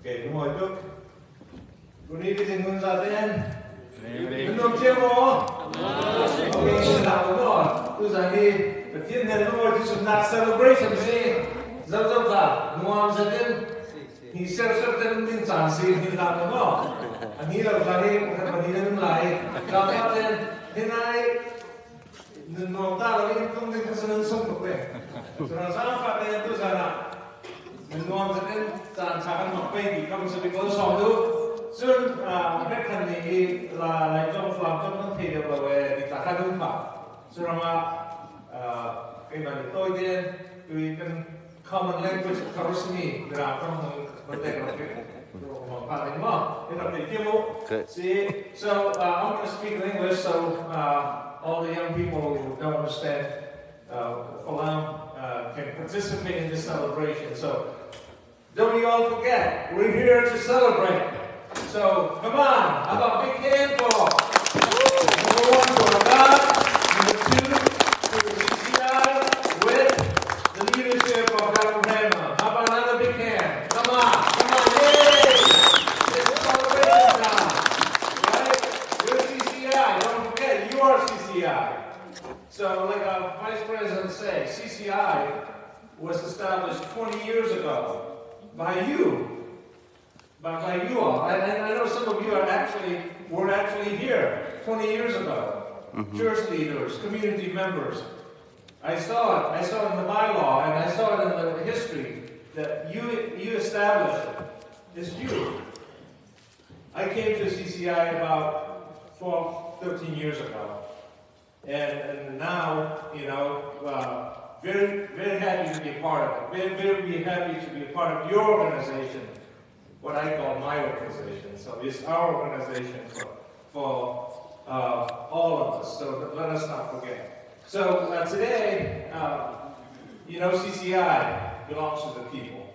Okay, good morning. Good evening, Mun Zaten. Good okay, now, Lord, the Thin Hre to some not celebration, see? Zabzabza, Nuam Zaten. He says certain things on seeing him not the law. And he loves like, he didn't lie. God, then I. Rome Thlalop không đi sang sông được về, cho nên sao phải đây tôi giờ là mình ngon cho nên sản sản một cây thì không sẽ bị có sầu đâu, chứ cái thằng này là lại trong làm trong những thị trường về thì ta khai đúng mà, cho nên cái này tôi thì vì cái common language covers me, là trong vấn đề là cái part in law, in a big see, so I'm going to speak in English, so all the young people who don't understand Phalam can participate in this celebration. So don't we all forget, we're here to celebrate. So come on, how about a big hand for number one to our God, number two to the CCI with the leadership of Dr. Hre. How about another big hand? Come on, yay! It's a celebration time, right? We're CCI, don't forget, you are CCI. So like our Vice President said, CCI was established 20 years ago by you, by you all. And I know some of you were actually here 20 years ago. Church leaders, community members. I saw it in the bylaw, and I saw it in the history that you established it. It's you. I came to CCI about 12, 13 years ago. And now, you know, very, very happy to be a part of it. Very, very happy to be a part of your organization, what I call my organization. So it's our organization for all of us. So let us not forget. So today, you know, CCI belongs to the people.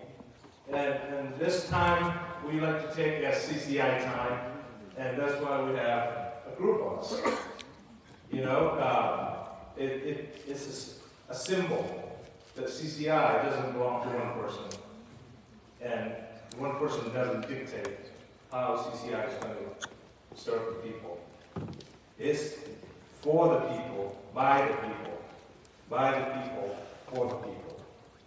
And this time, we like to take as CCI time, and that's why we have a group of us. You know, it's a symbol that CCI doesn't belong to one person, and one person doesn't dictate how CCI is going to serve the people. It's for the people, by the people, for the people.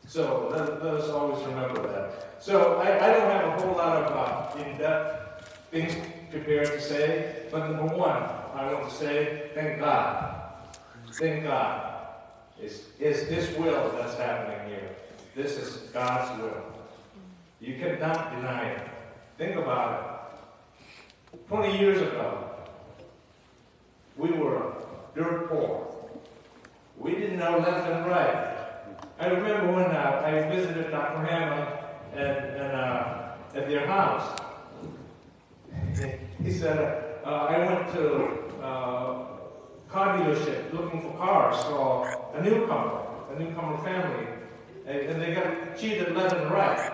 So let us always remember that. So I don't have a whole lot of in-depth things prepared to say, but number one, I want to say, thank God. Thank God. It's His will that's happening here. This is God's will. You cannot deny it. Think about it. 20 years ago, we were dirt poor. We didn't know left and right. I remember when I visited Dr. Hre at their house. He said, I went to car dealership looking for cars for a newcomer family, and they got cheated left and right.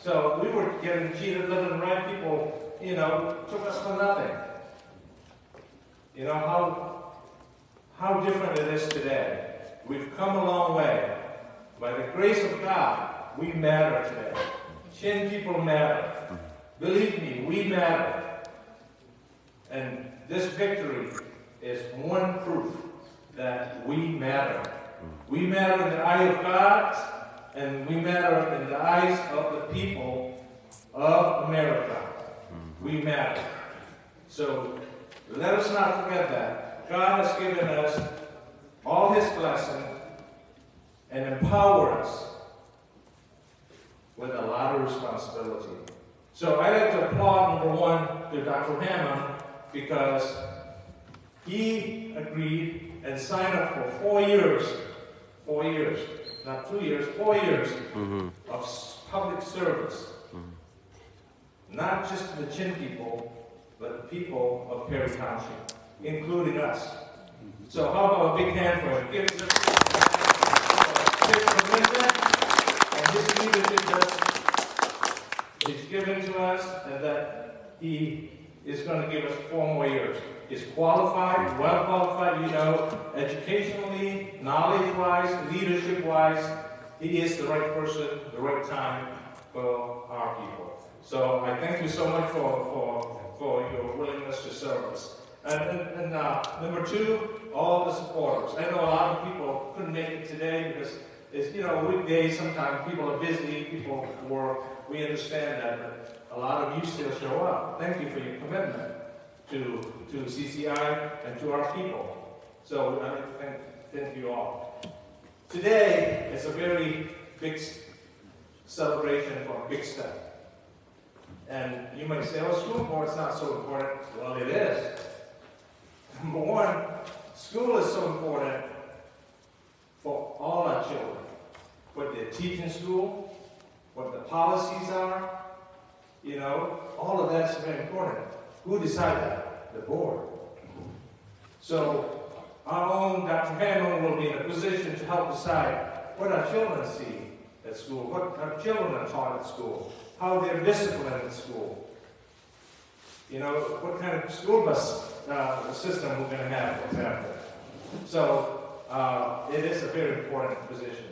So we were getting cheated left and right. People, you know, took us for nothing. You know how different it is today. We've come a long way. By the grace of God, we matter today. Chin people matter. Believe me, we matter. And this victory is one proof that we matter. We matter in the eye of God, and we matter in the eyes of the people of America. We matter. So let us not forget that. God has given us all His blessing and empowered us with a lot of responsibility. So I'd like to applaud, number one, to Dr. Hre, because he agreed and signed up for 4 years, not 2 years, 4 years of public service. Not just to the Chin people, but the people of Perry Township, including us. So how about a big hand for him? Give his commitment and his leadership that is given to us, and that he is going to give us 4 more years. He's qualified, well qualified, you know, educationally, knowledge-wise, leadership-wise. He is the right person, the right time for our people. So I thank you so much for your willingness to serve us. And number two, all the supporters. I know a lot of people couldn't make it today because it's, you know, weekdays, sometimes people are busy, people work. We understand that, but a lot of you still show up. Thank you for your commitment to CCI and to our people. So I thank you all. Today is a very big celebration for a big step. And you might say, oh, school board's not so important. Well, it is. Number one, school is so important for all our children. What they teach in school, what the policies are, you know, all of that's very important. Who decides that? The board. So our own Dr. Thawnghmung will be in a position to help decide what our children see at school, what our children are taught at school, how they're disciplined at school. You know, what kind of school bus system we're going to have, for example. So it is a very important position.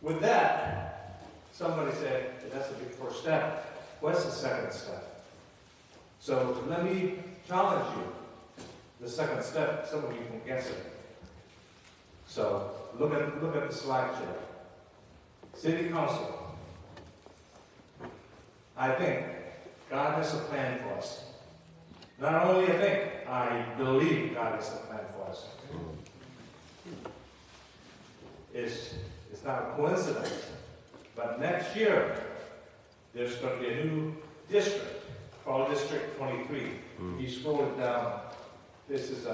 With that, somebody said, that's a big first step. What's the second step? So let me challenge you. The second step, some of you can guess it. So look at the slideshow. City Council. I think God has a plan for us. Not only I think, I believe God has a plan for us. It's not a coincidence, but next year there's going to be a new district called District 23. If you scroll it down, this is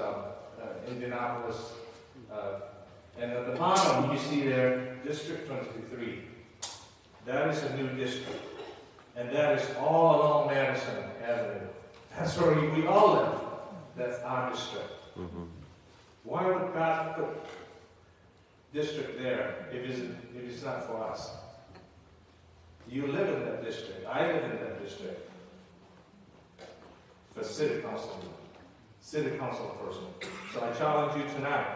Indianapolis, and at the bottom you see there District 23. That is a new district, and that is all along Madison Avenue. That's where we all live. That's our district. Why would God put district there if it's not for us? You live in that district. I live in that district. For city council person. So I challenge you tonight.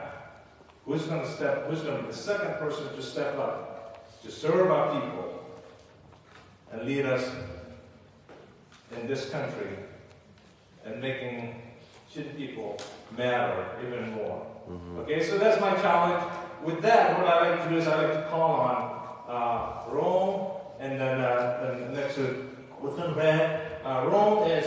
Who's going to be the second person to step up to serve our people and lead us in this country and making Chin people matter even more? Okay, so that's my challenge. With that, what I like to do is I like to call on Rome, and then next to Than Hre. Rome is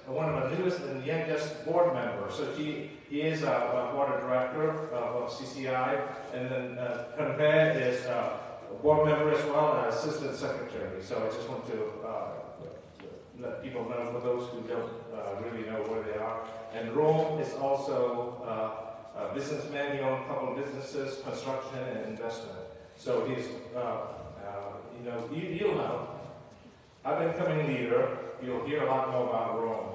one of the newest and youngest board members. So he is a board director of CCI, and then Than Hre is a board member as well, and assistant secretary. So I just want to let people know, for those who don't really know where they are. And Rome is also a businessman. He owns a couple of businesses, construction and investment. So he's, you'll know. Up-and-coming leader. You'll hear a lot more about Rome.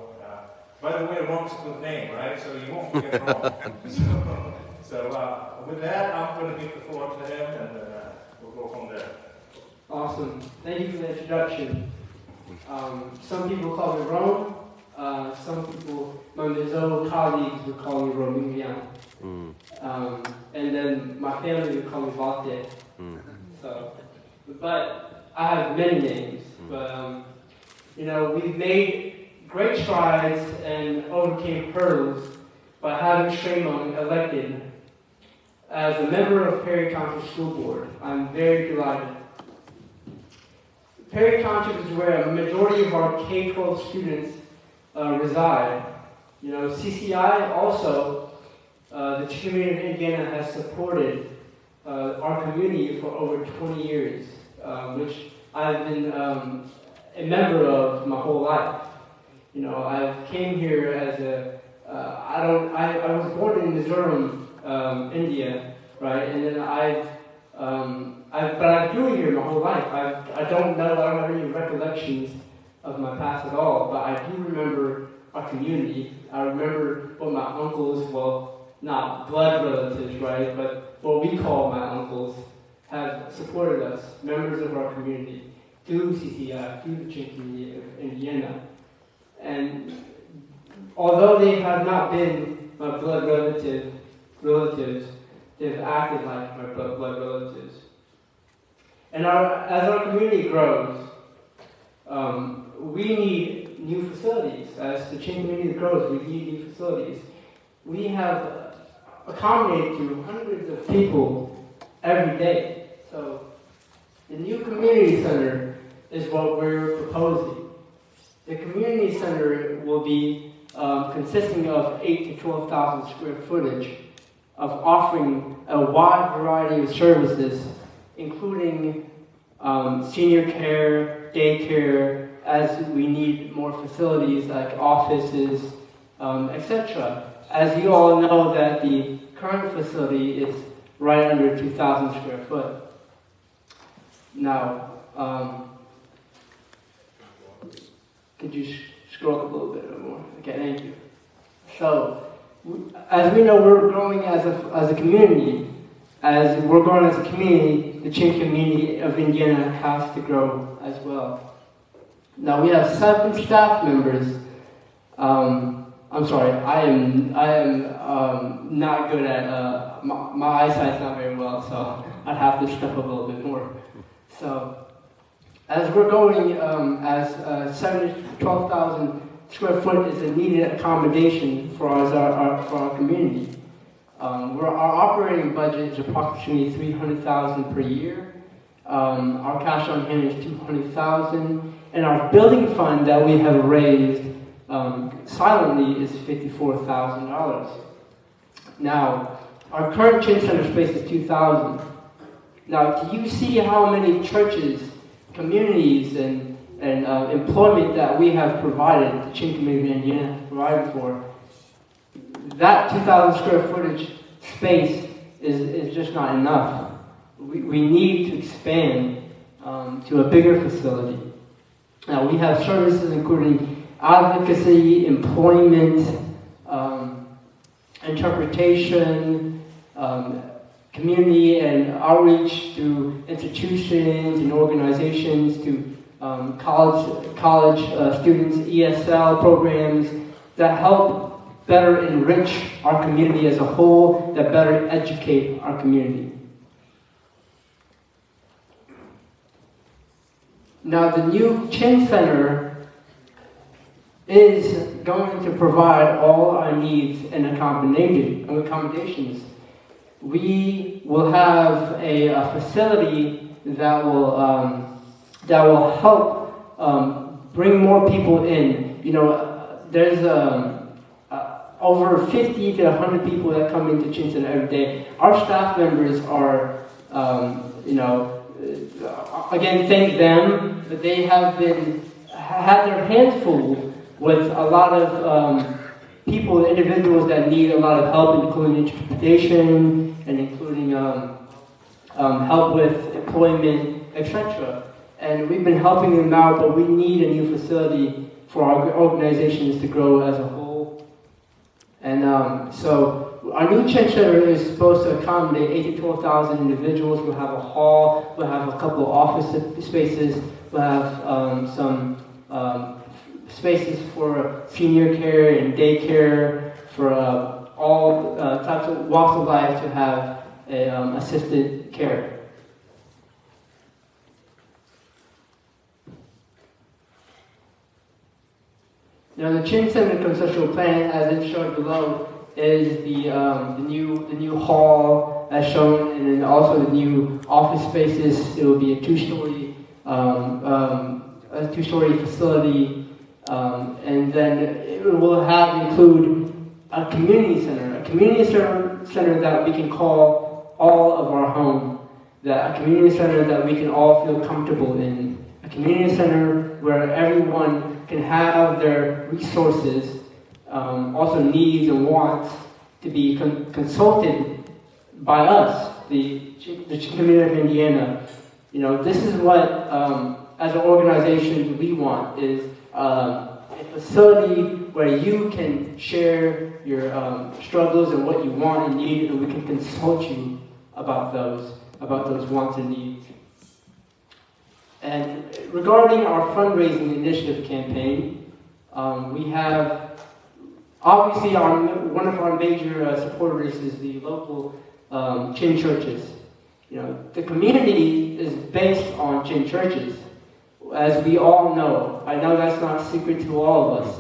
By the way, Rome's a good name, right? So you won't forget Rome. So with that, I'm going to give the floor to him, and we'll go from there. Awesome. Thank you for the introduction. Some people call me Rome. Some people, my Mizo colleagues would call me Rome. And then my family would call me Valte. So, but I have many names. But we've made great strides and overcame hurdles by having Thawnghmung elected as a member of Perry Township School Board. I'm very delighted. Perry Township is where a majority of our K-12 students reside. CCI also, the community of Indiana has supported our community for over 20 years, which I've been a member of my whole life. I came here as I was born in Mizoram, India, right? And then but I've been here my whole life. I don't have any recollections of my past at all, but I do remember our community. I remember what my uncles, well, not blood relatives, right, but what we call my uncles, have supported us, members of our community, through CCI, through the Chin community of Indiana. And although they have not been my blood relatives, they've acted like my blood relatives. And as our community grows, we need new facilities. As the Chin community grows, we need new facilities. We have accommodated to hundreds of people every day. So the new community center is what we're proposing. The community center will be consisting of 8,000 to 12,000 square footage of offering a wide variety of services, including senior care, daycare, as we need more facilities like offices, etc. As you all know, that the current facility is right under 2,000 square foot. Now, could you scroll up a little bit more? Okay, thank you. So, as we know, we're growing as a community. As we're growing as a community, the Chin community of Indiana has to grow as well. Now we have 7 staff members. I'm sorry, I am not good at my eyesight's not very well, so I'd have to step up a little bit more. So, as we're going, as 7,000 to 12,000 square foot is a needed accommodation for our community. Our operating budget is approximately $300,000 per year. Our cash on hand is $200,000, and our building fund that we have raised silently is $54,000. Now, our current Chin Center space is 2,000. Now, do you see how many churches, communities, and employment that we have provided, the Chin community of Indiana has provided for? That 2,000 square footage space is just not enough. We need to expand to a bigger facility. Now, we have services including advocacy, employment, interpretation, community and outreach to institutions and organizations, to college students, ESL programs that help better enrich our community as a whole, that better educate our community. Now, the new Chin Center is going to provide all our needs and accommodations. We will have a facility that will help bring more people in. You know, there's over 50 to 100 people that come into Chin Center every day. Our staff members are, again, thank them, but they have had their hands full with a lot of people, individuals that need a lot of help, including interpretation and including help with employment, etc. And we've been helping them out, but we need a new facility for our organizations to grow as a whole. And so our new Chin Center is supposed to accommodate 8,000 to 12,000 individuals. We'll have a hall, we'll have a couple of office spaces, we'll have some spaces for senior care and daycare, for all types of walks of life to have assisted care. Now, the Chin Center conceptual plan, as it's shown below, is the new hall as shown, and then also the new office spaces. It will be a two-story facility, and then it will include a community center that we can call all of our home, a community center that we can all feel comfortable in, a community center where everyone can have their resources, also needs and wants, to be consulted by us, the community of Indiana. You know, this is what, as an organization, we want, is a facility where you can share your struggles and what you want and need, and we can consult you about those wants and needs. And regarding our fundraising initiative campaign, we have, obviously, one of our major supporters is the local Chin churches. The community is based on Chin churches, as we all know. I know that's not a secret to all of us.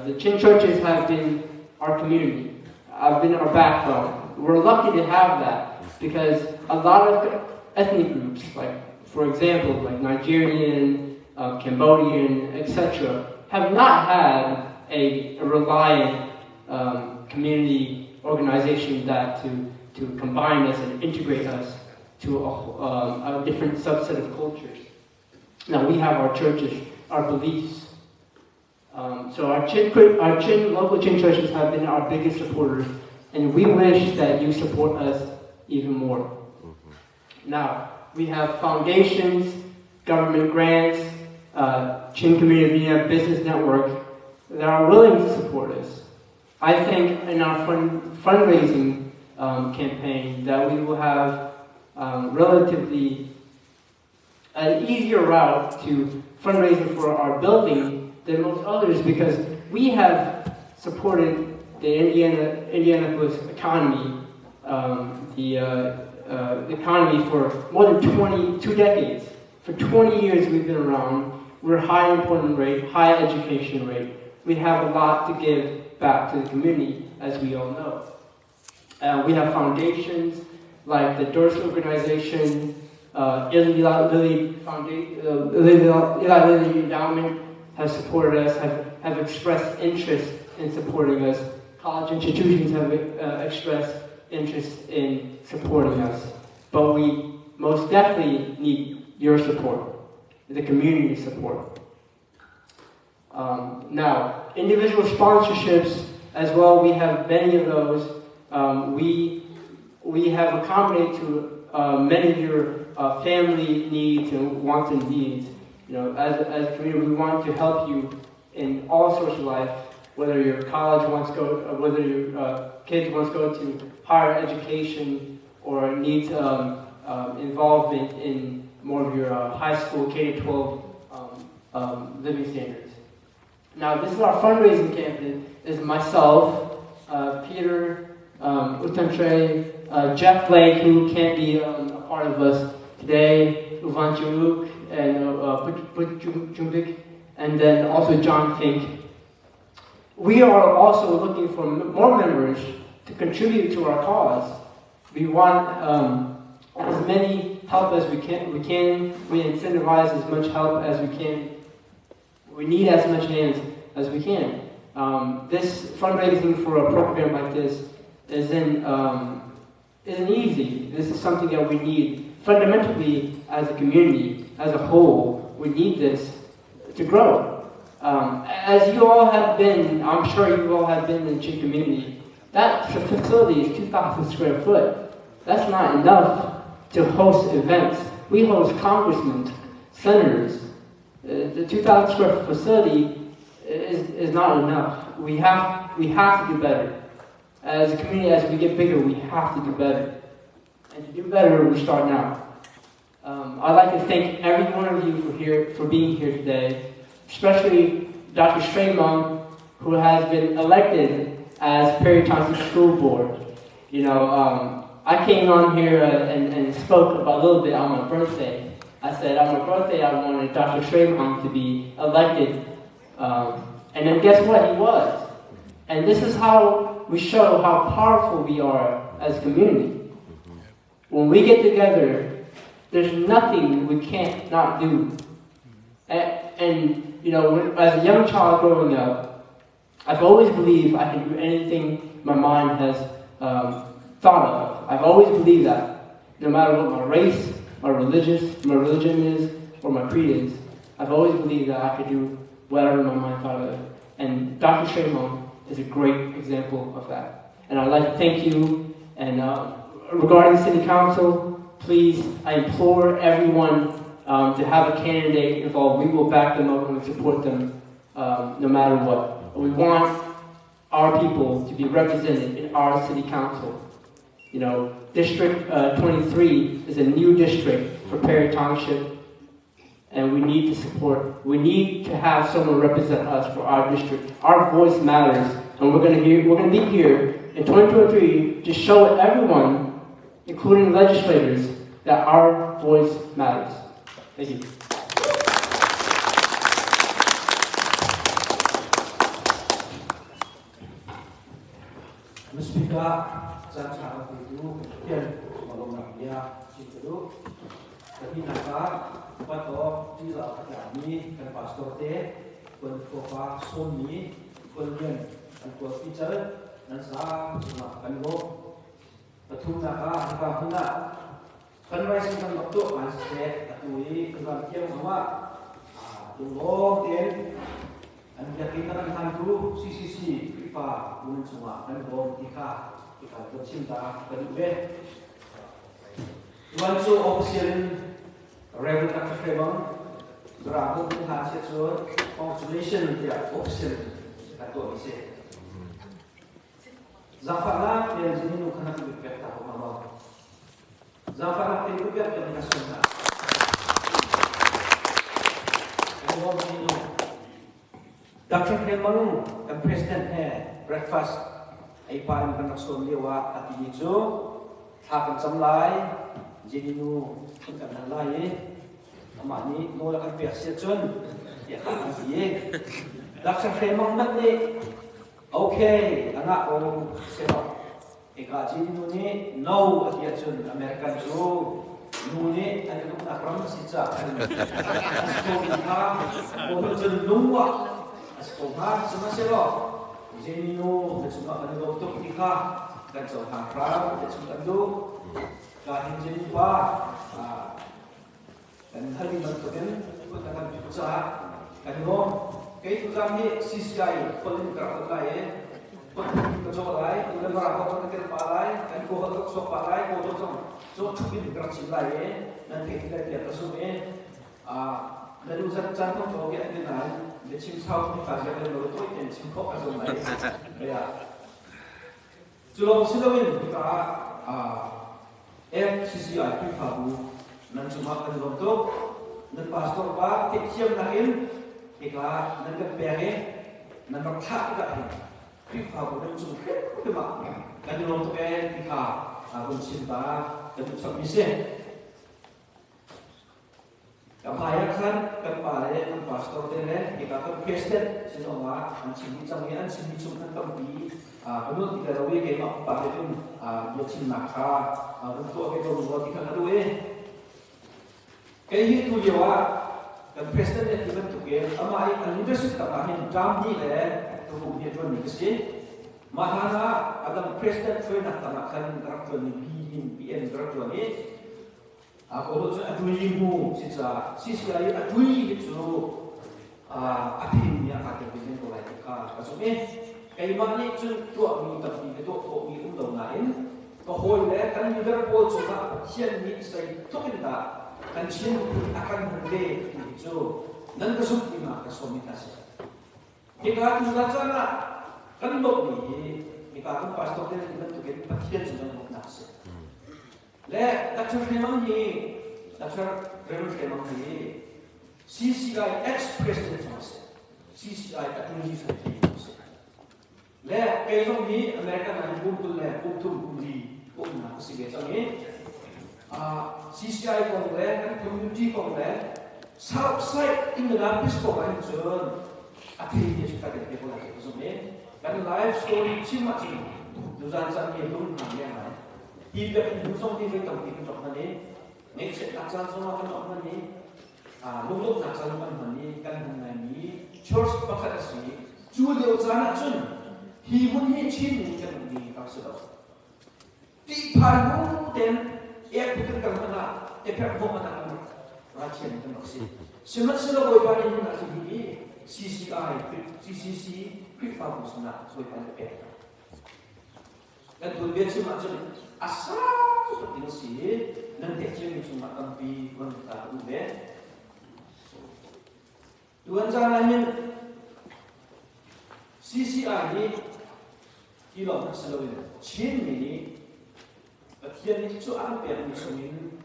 The Chin churches have been our community, have been our backbone. We're lucky to have that because a lot of ethnic groups, like for example, like Nigerian, Cambodian, etc., have not had a reliant community organization that to combine us and integrate us to a different subset of cultures. Now we have our churches, our beliefs. So our local Chin churches have been our biggest supporters, and we wish that you support us even more. Now, we have foundations, government grants, Chin Community Business Network that are willing to support us. I think in our fundraising campaign that we will have relatively an easier route to fundraising for our building than most others because we have supported the Indianapolis economy, the economy for more than 2 decades. For 20 years we've been around. We're high employment rate, high education rate. We have a lot to give back to the community, as we all know. We have foundations like the Durst Organization, Eli Lilly Endowment have supported us, have expressed interest in supporting us. College institutions have expressed interest in supporting us. But we most definitely need your support, the community support. Now, individual sponsorships as well, we have many of those. We have accommodated to many of your family needs and wants and needs. As a community, we want to help you in all sorts of life, whether your college wants to go, whether your kids wants to go to higher education or needs involvement in more of your high school K-12 living standards. Now, this is our fundraising campaign. This is myself, Peter Thawnghmung, Jeff Blake, who can't be a part of us today, Van Juluk, and and then also John Fink. We are also looking for more members to contribute to our cause. We want as many help as we can. We incentivize as much help as we can. We need as much hands as we can. This fundraising for a program like this isn't easy. This is something that we need. Fundamentally, as a community, as a whole, we need this to grow. As you all have been, I'm sure you all have been in the Chin community, that facility is 2,000 square foot. That's not enough to host events. We host congressmen, senators. The 2,000 square foot facility is not enough. We have to do better. As a community, as we get bigger, we have to do better. And to do better, we start now. I'd like to thank every one of you for being here today, especially Dr. Thawnghmung, who has been elected as Perry Township School Board. I came on here and spoke about a little bit on my birthday. I said on my birthday I wanted Dr. Thawnghmung to be elected, and then guess what? He was. And this is how we show how powerful we are as a community. When we get together, there's nothing we can't not do. And as a young child growing up, I've always believed I can do anything my mind has thought of. I've always believed that. No matter what my race, my religion is, or my creed is, I've always believed that I could do whatever my mind thought of. And Dr. Thawnghmung is a great example of that. And I'd like to thank you. And regarding City Council, please, I implore everyone to have a candidate involved. We will back them up and support them no matter what. We want our people to be represented in our City Council. District 23 is a new district for Perry Township, and we need to have someone represent us for our district. Our voice matters, and we're going to be here in 2023 to show everyone, including legislators, that our voice matters. Thank you. Speaker, saya sangat itu dan sebelum dia itu, tapi naga pada tidak kami dan pastor teh, berkopa soni, kemudian berkopa teacher, dan saya cuma kango, betul naga naga huna, kanwai sih kan waktu masih atui kemudian semua, tunggu dan anda kita kan hantu sisi kita bukan semua kan bom kita bercinta kedua Tuhan so official Reverend Than Hre berapa pun hasil so congratulation dia official atau isi Zafara yang sini nukan hati berkat tahu mama Zafara yang berkat yang nasional bom ini Dr. Hemang dan President breakfast ay parang kanakson liwa at inicho hakan samlay jeninu kan nalay amani no la kan perception ya kan siye Dr. Hemang matni okay anak o sero eka jeninu ni no at yachun American jo nuni ay kung nakram sitsa kan so kita o jun lungwa Sekolah semua selo, jadi nu cuma ada untuk kita dan seorang pram, dan cuma itu kahim jadi apa, dan hal ini mungkin kita akan berusaha, kan no, kayak kami sisai, paling keras lagi, paling kecil lagi, udah berapa orang terpalai, dan kau harus sok palai, kau sok cukup keras lagi, nanti kita lihat tersebut, dari usaha cantik kau lihat ni nanti. Chim sau thì phải là người tôi tiền chim khóc ở trong này, đây à, chú long xin lỗi mình FCCI quy phạm nên chúng ta cần làm tốt, nên pastor ba tiếp chiêm là em, thì cả nên cái bè ấy, nên nó thắt cái quy phạm nên chúng cái mà cái làm tốt em thì cả cũng xin ta cái chúng ta biết Kebayakan kepala dan pastor tene kita kan Kristen semua ancing canggih ancing cuma tempi penuh tidak rawi kayak apa itu dia cimaka untuk kita buat kita lalu kayak itu dia kan Kristen itu bentuk ama ai leadership kamahin jambi tubuh dia jual ni kesini mahana ada Kristen tu nak tamakan karakter ni BN karakter ni Aku tu adui mu, sisa sisi lagi adui itu atin yang akan bikin kau lagi kah. Maksudnya, kayak mana tu tua mi tapi itu tua mi undang lain, kau boleh kan juga boleh cuma sian mi saya tu kita kan sian akan berde itu, dan kesuk lima kesumitas. Jika tu sana kan dok ni, jika tu pastor dia tu kita pasien sudah nak nasi. Le, Dr. Hemang ni, Dr. Hemang ni, CCI ex-president semasa, CCI katulungi semasa. Le, kayong ni, Amerika na buntul le, buntul kuli, kung na kasi besang ni, CCI kong le, kan community kong le, southside inglapis ko kan jon, at hindi siya kagad ko lagi ko sabihin, kan life story cima cima, dusan sa nilong hanggang Tidak usung tidak tahu tidak tahu ni, ni cakap semua kan orang ni, luluk nak jalan ni kan ni, church pakai si, jual sana cun, himun ni chin ni kan ni kasus. Di paru dan betul kan mana, pun mana kan, racian kan maksud. Semua boleh pakai ni nak sini, CCC, quick fokus nak boleh pakai. Dan tu biasa macam asal seperti ini nanti cuma cuma kampi wanita ube. Tuan caranya CCI ni kilo nak selalu Chin ni, bagian itu apa yang musuhin?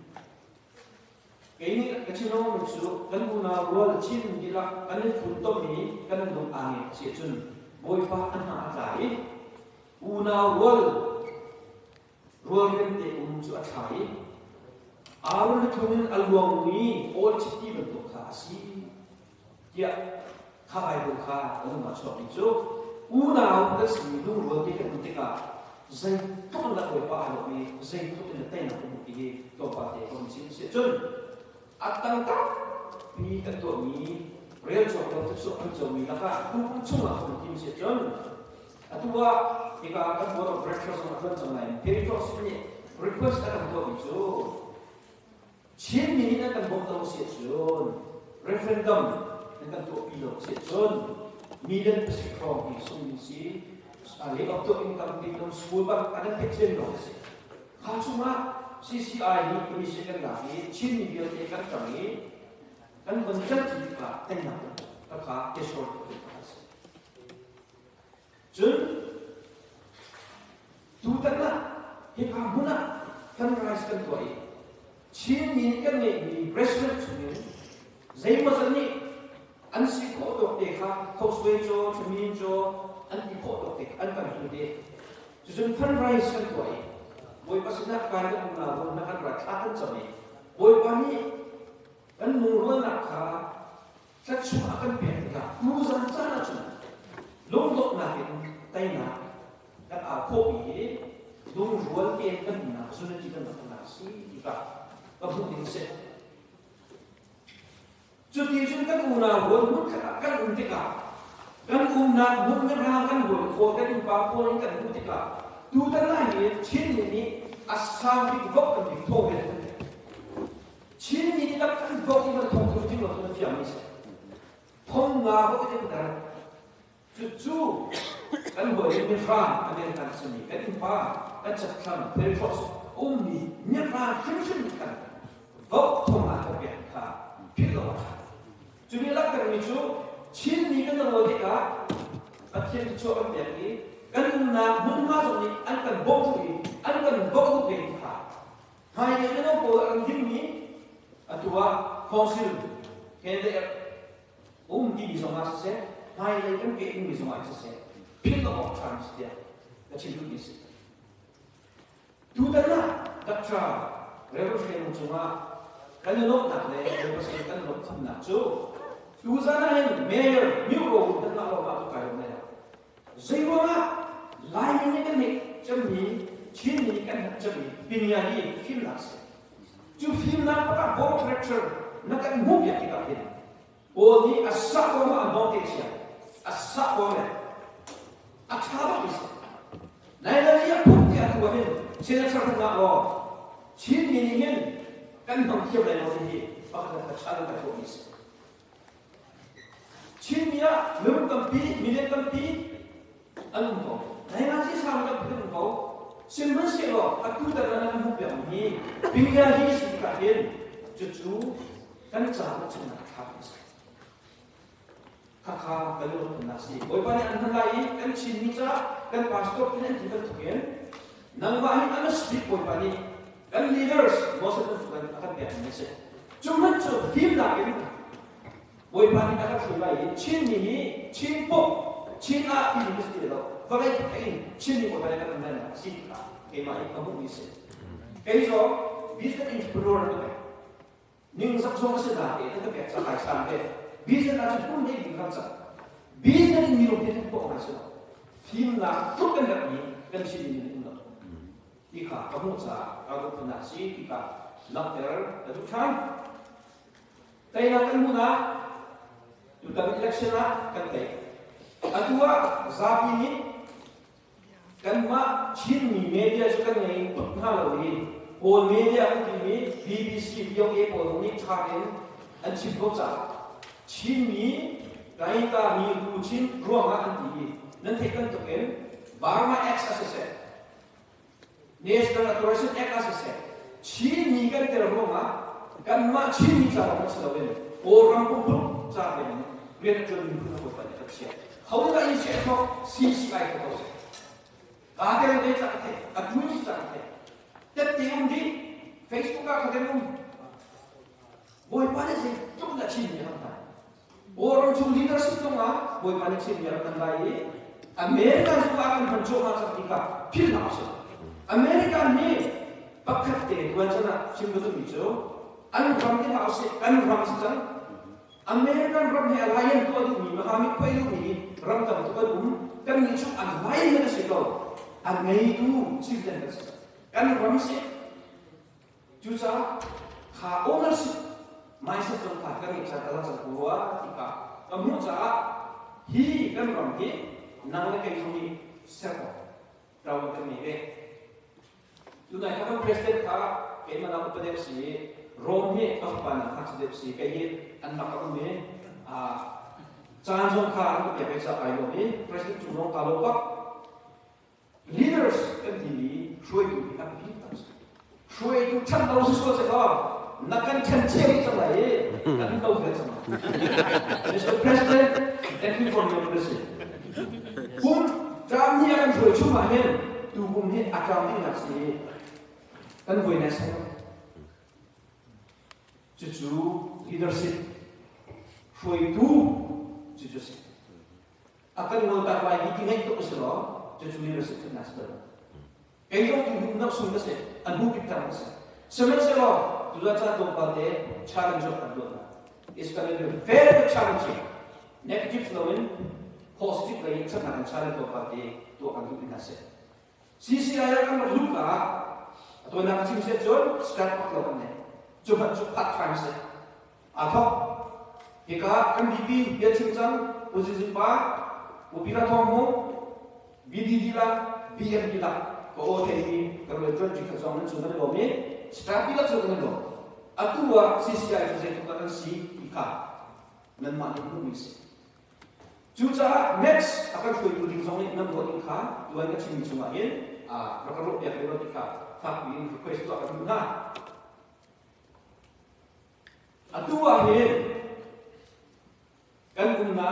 Ini kecil orang musuh kan guna rual Chin gila kan punto ni kan dong angin cecun boy pa anak lagi. Una rual rente muncul atai, 아무리 통은 알고니 올 집기는 또 가시 야 가봐야 가 어느 맞춰 있죠 우나우 그것이 누구 어디에 문제가 dây không là người qua được vì dây không thể tên là một cái tổ bảo vệ công chính sẽ chân tăng cấp vì các tổ mỹ real cho các thực sự ăn cho mỹ là cả không chung là công chính sẽ chân tua thì các bộ đội breakfast mà hơn trong này Peter Thawnghmung request các tổ mỹ chú chiến mỹ là các bộ đội sẽ chân referendum là các tổ mỹ sẽ chân million percent from the solution lấy ốc tổ income đi trong school bác anh em thích xem rồi khá chung á CCI ni commission là cái chín million để các trọng ý các vấn chất chỉ là tên nào các khá cái số của chúng tu tân là cái khá muốn á fundraise cái tuổi chín million cái này resident chúng giấy mà dân ni anh sẽ có được để khá cosplay cho chúng mình cho anh đi phổ độ thì anh cần hiểu đi, cho nên fundraise cái tuổi, mỗi bác sĩ nát cái cũng là một năng lực khác hơn cho mình, mỗi bác sĩ anh muốn luôn là khá, chắc chắn akan biển cả, lu dân sana chứ, lúc lúc nào thì tay nào, các áo phô bì, lúc luôn cái cái nào, cho nên chỉ cần là gì thì cả, và không định sẽ, cho nên chúng ta cũng là muốn các ung thư cả. Kan umna mungkin rakan boleh, kan impapol ini kan ketika tu tanah ini chin ini asal di vok kan di thong ini, chin ini kan vok ini thong tu di mana tu fiam ini, thong ngah vok itu benar, cucu kan boleh nyerah Amerika sini, kan impa kan cakap perikos nyerah sini kan vok thong ngah vok yang kah pilih, jadi lah kan itu chín ni cái nào đấy cả, anh xem cho anh đẹp đi, anh là muốn nói rồi anh cần bốc gì, anh cần bốc cái gì cả, hai cái nó có anh hiểu nhỉ, anh tua fossil, cái đấy, đi bị xong mà sẽ, hai cái cái bị xong mà sẽ, pin nó bốc chance đấy, cái chuyện đó gì, tu đó là đặc trà, revolution chúng ta, cái nó nặng đấy, revolution cái nó không nặng chứ. Tuzanan mayor new road dan nak bawa tu kaya mana? Zaiwa lain ni kan ni cumi, chin ni kan cumi, pinyani film las. Tu film nak pakai boat tractor, nak kan move ya kita ini. Oh ni asap orang montage ya, asap orang, asap bisa. Naik lagi ya pun dia tu orang, saya cakap nak bawa, chin ni kan mungkin lain orang ni, pakai cakap tak boleh. Chimia, lum kampi, milen kampi, anong ko? Dahil nga siya sa mga kapitang ko, simban siya, at kung talaga ng mupiyang ni, bingyahi siya kahin, juju, kan cakot siya nakakapos. Kakakalunod na siya. Boy pa niya ang nalayin, kan chimita, kan pastor, pinantipan tukin, nang mahin ano speak boy pa niya, kan leaders, most of them, akan biyahin niya siya. Cuma siya, film natin, boy pani akan sulai chin ni chin po chin a ini mesti lo kalau kain chin ni boy pani akan mana sih ka kemai kamu bisa kayak so bisa explore tu ning sak so masih dah itu tu biasa kai sampai bisa nak pun ni di kansa bisa ni miro kita po masih film nak tu kan ni kan chin ni ni ika kamu sa aku pernah sih ika nakter itu kan tapi nak muna Tentang election lah kan tay. Atua zapi ni kan ma chin ni media juga ni pernah lalu. All media kan ni BBC VOA all ni cakap an chin boca. Chin ni kaya ta ni chin ruang kan ni. Nanti kan tu kan Burma XSS. National Authorization XSS. Chin ni kan terruang kan ma chin ni cakap macam lain. Orang pun cakap ni. Biar jual minggu nak buat banyak tersiap. Kau tak ini siapa CCI kau tahu. Ada yang dia cakap, ada yang cakap. Tapi yang di Facebook aku tengok, boy panas sih, cuma nak cini yang mana. Orang cuma leadership tu mah, boy panas cini yang mana ini. Amerika juga akan mencoba seketika, pilih masuk. Amerika ni Pakhat te tuan sana simbetul itu. An ram te house an ram sejan. American ram he alliance tu adu ni mahami ko ilu ni ram tam tu adu kan ni chu alliance na sito. An ngai tu civilian ka. Kan ram se chu cha kha ownership mai se tu kha kan ni cha ala cha kuwa tika. Kamu cha hi kan ram hi nang le kai suni serpo. Rau kan ni ke. Tu nai ka president ka ke mana ko padep si Rome Thlalop ka padep si ke hi an nak ka me chan jong kha ko pe sa ai lo ni president tu Rome Thlalop leaders kan di shui tu ka pi ta shui tu chan dau su so se ka nakan chan che cha lai kan dau ge cha Mr. President, thank you for your visit. Pun jam ni akan shui chu ma hen tu bum ni akam ni nak si kan voi na sa chu leadership shui tu chu si akan mo ta pai ki ngai to so chu leadership kan nas ba kai yo tu nak sun na se an hu ki ta sa semen se lo tu da cha to pa de challenge of do is going to be very challenging negative flowing positive lay cha na challenge to pa de to an hu ki na se CCI kan luka atau nak cim se jon start pak lo ne coba cepat kan se atau jika kan bibi dia cincang posisi pa Peter Thawnghmung bidi dila biar dila ko ini kalau jon jika zaman sudah lo me start bila sudah lo atua CCI se kan si ika nan ma ni misi Juta next akan kau itu di zona enam dua tingkat, dua tingkat sini cuma ini, berkeruk ya dua tingkat, tapi request itu akan guna. Dua ini kan guna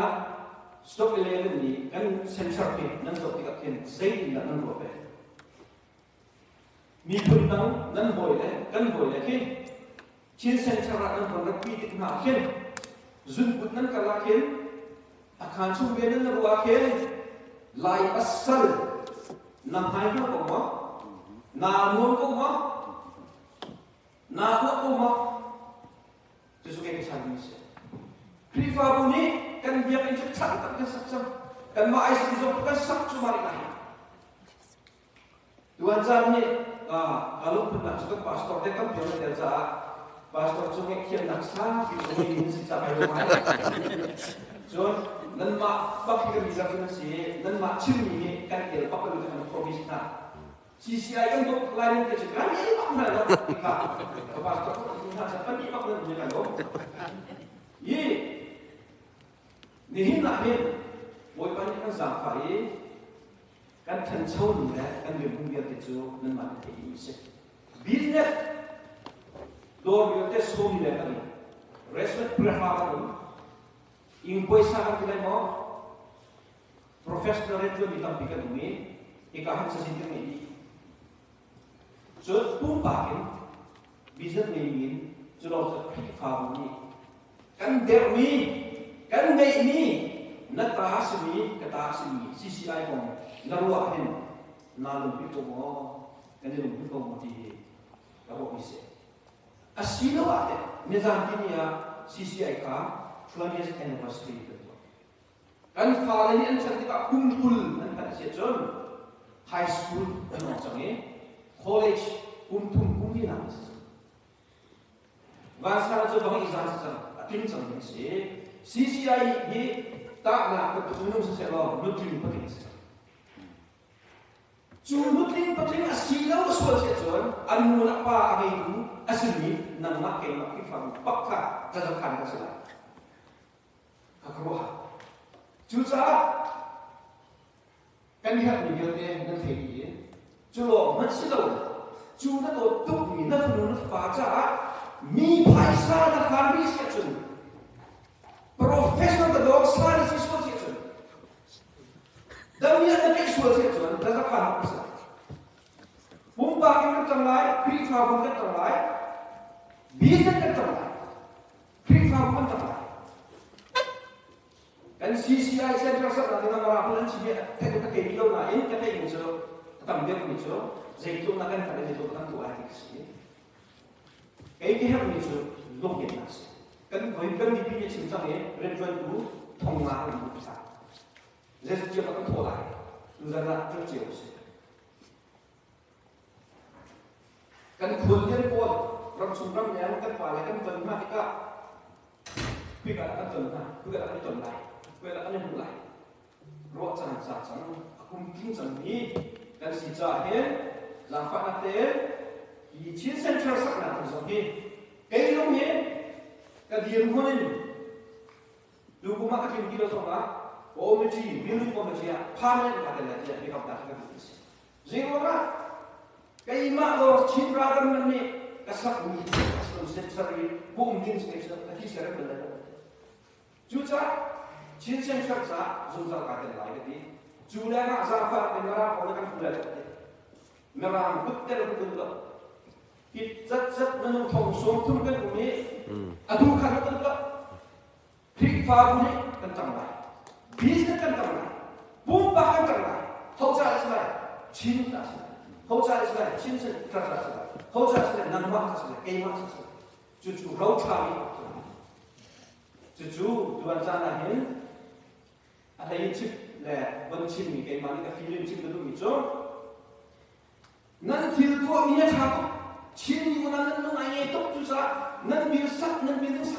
stok eleven ini kan sensor pin, nan stok tiga pin, zaid ini nan dua pin. Mi pun tahu nan boleh, kan boleh kan? Cien sensor nan boleh pi tik makin, zoom pun nan kalakin. Akan sumber dan ruakin lai asal nampai ko mo namun ko mo nahu ko mo sesuai kesan ini priva buni kan dia kan cepat kan saksam kan mai sesuatu kan sak cuma ini tuan jam ni kalau pernah suka pastor dia kan jangan dia pastor sungai kian naksa ini si sampai rumah John nan ma pak ki bisa kan si nan ma chim ni kan tel pak lu kan promise na CCI kan dok lain ke cekan ini pak na la ka pas to na sa pa pak lu ni kan do ye ni hin na he moi pan kan sa fa ye kan chan chau ni la kan ye bung ya te chu nan ma te ni se business do yo te so ni la kan respect prehara Impoi sangat kita mau profesional itu ditampilkan ini, ikahan sesintir ini. So pumpakin bisa nemin, sudah seperti faham ini. Kan dermi, kan ini, natahas ini, ketahas ini, CCI pun naruahin, nalung itu mau, kan nalung itu mau di, apa bisa? Asilo ada, mezantin ya CCI ka. 20th anniversary itu. Kan file ini anjir kita kumpul antara sejon high school dan macamnya college kumpul di nang. Bahasa coba izah saja. Atin macam ni CCI ini tak nak bertemu sesuatu nutrin penting. Cuma nutrin penting asilau soal sejon anu apa itu asli nang nak kifam pakka jajakan keselah. Kakroha, juta kan lihat ni dia nanti ni, julo masih tahu, juta tu tu ni nak menurut baca, mi paisa nak habis sesuatu, profesional tu selalu sesuatu, dan dia nak sesuatu, dah tak apa. Bumpa kita terlai, krifa kita terlai, bisnes kita terlai, krifa kita terlai. Dan CCI saya rasa dengan orang lain sih, kita kita kebilo lain kita ini so, tầm biết mình chứ dây tụ là cần phải dây tụ tăng tụ ai thì cái help mình chứ lúc hiện là cần với cần đi bây giờ chính trong ấy lên chuyên tú thông là mình cũng sao dây chưa có thổ lại từ ra rất chiều cần khuôn liên quan trong xung quanh nhà cần phải là cần tuần mà cái quy cả cần tuần mà quy cả cần tuần lại quy cả cần tuần lại rõ ràng rằng cùng kinh rằng đi cần chỉ trả hết làm phát là thế thì chiến tranh cho sắc là giống như cái lúc nhé cái điểm hơn dù cũng mắc cái chuyện kia rồi đó ôm cái gì miếng ôm cái gì à pha lên là cái này gặp đặt cái gì gì mà cái mà lo chín ra cái này cái sắc mình cái sự seri bùng kinh cái sự cái gì cái này chú cha chiến tranh sắc giá dùng ra cái này lại cái gì chú đã ngã ra phát cái nào có cái phụ lệ mà làm bất kể là cái gì ít rất nên thông số thông cái của mình adu khăn cái đó thích phá bụi cái chẳng lại business cái chẳng lại bùng bạc cái chẳng lại hậu trái lại chín là hậu trái lại chín là trái lại hậu trái lại năng hoa trái lại cây hoa trái lại chú hậu trái chú tuan sana hen ada yang chip le benci ni cái mà cái feeling chip itu itu nan feel tu ni apa chín như là nó ngay tốt chú sa nên biểu sắc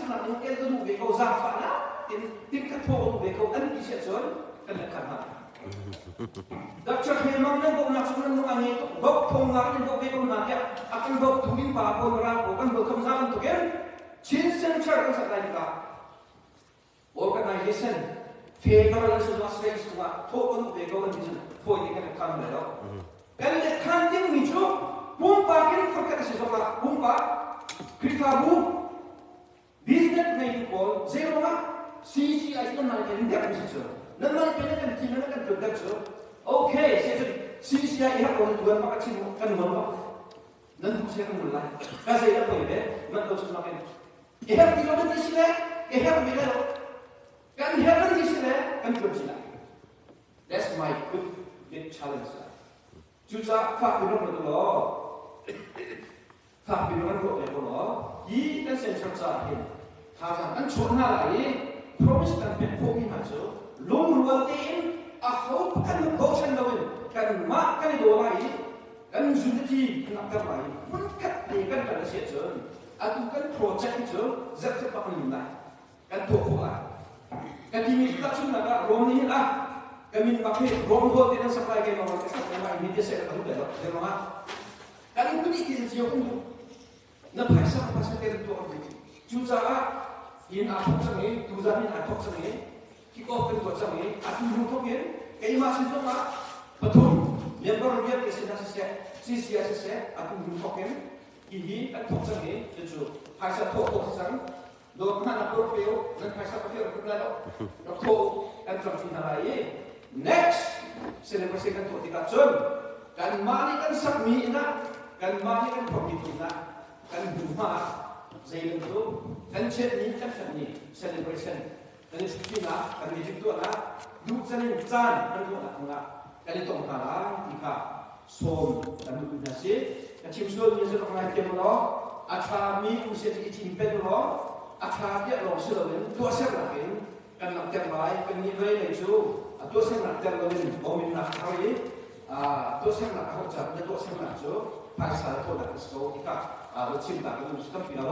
là những cái đồ về câu giang phản á tin các thô về câu ấn đi sẽ rồi cái là cảm hận đặc cho khi mà nên câu nào chúng nó ngay tốt gốc thông là những câu về câu nào kia akan gốc thu đi vào câu ra akan gốc không ra được cái chín sen chơi cái sắc này cả organization federal national states mà thô câu về câu ấn đi thôi thì cái cảm này đó cái này khăn tiếng mình chú bumpa kini fakir sesuatu bumpa krifabu business main call zero ma CCI itu nanti yang dia bisa nanti penekan cina kan berdak so okay saya CCI yang orang tuan makan cina kan mana nanti saya akan mulai kasih dia apa ini nanti terus makan di mana di sini bila kan di sini kan bercina that's my good big challenge juga fak betul loh phát biểu cái của nó ý cái sen sắp ra hiện thà rằng anh chuẩn lại promise cần biết phô kinh hạt số luôn luôn tin hậu cần hậu chân đâu cần mắc cái đồ này cần dùng cái gì làm cái này muốn cắt thì cần phải sẽ chữa tu cần project chữa rất rất bắt mình lại cần thuộc hộ lại cần thì mình tập trung là cái Rome này cái mình bắt hết Rome thôi thì nó supply cái mà cái sản phẩm này mình sẽ là cái đấy được không ạ kalau itu dikira pun, na pasal kita tu apa? Juga in atok sange, tujuan in atok sange, kita akan buat sange, aku untuk ni, kaya masih tu lah, betul. Member dia kesana sesi, aku untuk ni, ini atok sange, itu pasal atok sange, dua mana profil, dan pasal profil berkenaan, atok dan transaksi lain. Next, selebrasi kan tu kita cun, dan mari kan sakmi ina. Kan mari kan pemimpinnya, kan rumah, saya itu, kan celebration, kan istilah, kan itu adalah dusan kan itu kalah, jika som dan nasi, kan cimsul ni seorang lelaki mula, acami usia cimpet mula, acami orang selain, dua lagi, kan nak terbaik, kan nilai itu, dua nak terbaik, omin nak kawin, dua nak kau cakap, dua nak tu. Pasal itu dah kesko kita bercinta dengan suka film.